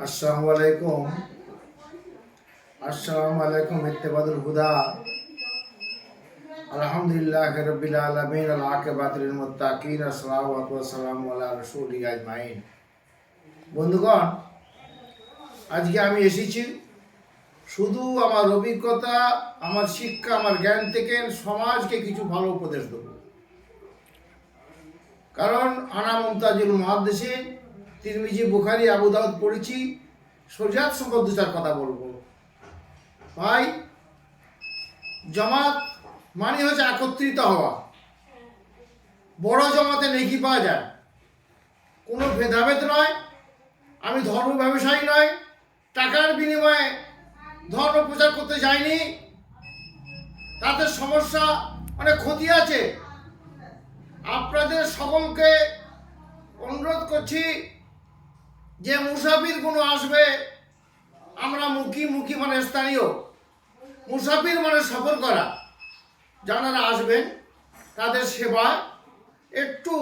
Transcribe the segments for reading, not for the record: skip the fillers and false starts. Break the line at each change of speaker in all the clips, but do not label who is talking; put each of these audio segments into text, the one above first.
আসসালামু আলাইকুম। আসসালামু আলাইকুম ইত্তেবাদুল হুদা। আলহামদুলিল্লাহি রাব্বিল আলামিন আল আকিবাতুল লিল মুত্তাকিন আসসালাতু ওয়াসসালামু আলা রাসূলিহি আজমাইন। বন্ধুগণ, আজকে আমি এসেছি শুধু আমার অভিজ্ঞতা, আমার শিক্ষা, আমার জ্ঞান থেকে সমাজকে কিছু ভালো উপদেশ দেব। কারণ আনা মুমতাজুল মুহাদ্দিসিন, তিরমিজি, বুখারী, আবু দাউদ পড়েছি, শরিয়াত সম্পর্কে দু চার কথা বলবো। ভাই, জামাত মানে হচ্ছে একত্রিত হওয়া। বড় জামাতে নেকি পাওয়া যায়, কোনো ভেদাভেদ নয়। আমি ধর্ম ব্যবসায়ী নয়, টাকার বিনিময়ে ধর্ম প্রচার করতে যাইনি। তাদের সমস্যা, অনেক ক্ষতি আছে। আপনাদের সকলকে অনুরোধ করছি যে মুসাফির কোনো আসবে, আমরা মুখী মানে স্থানীয়, মুসাফির মানে সফর করা, যারা আসবেন তাদের সেবা একটু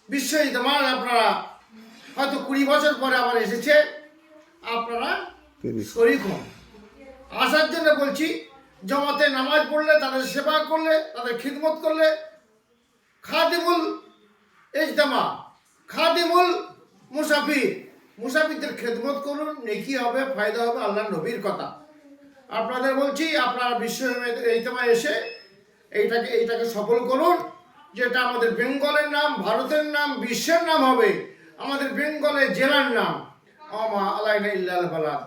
বিশ্বাসিত। মানে আপনারা হয়তো 20 বছর পরে আবার এসেছে, আপনারা শরীক হন। আসার জন্য বলছি, জমাতে নামাজ পড়লে, তাদের সেবা করলে, তাদের খিদমত করলে, খাদিমুল ইজতেমা, খাদিমুল মুসাফির, মুসাফিরদের খেদমত করুন, নেকি হবে, ফায়দা হবে, আল্লাহ নবীর কথা। আপনাদের বলছি, আপনারা বিশ্ব ইজতেমা এসে এইটাকে সফল করুন, যেটা আমাদের বেঙ্গলের নাম, ভারতের নাম, বিশ্বের নাম হবে, আমাদের বেঙ্গলের জেলার নাম। আমা আলাইনা ইল্লাল বালাদ।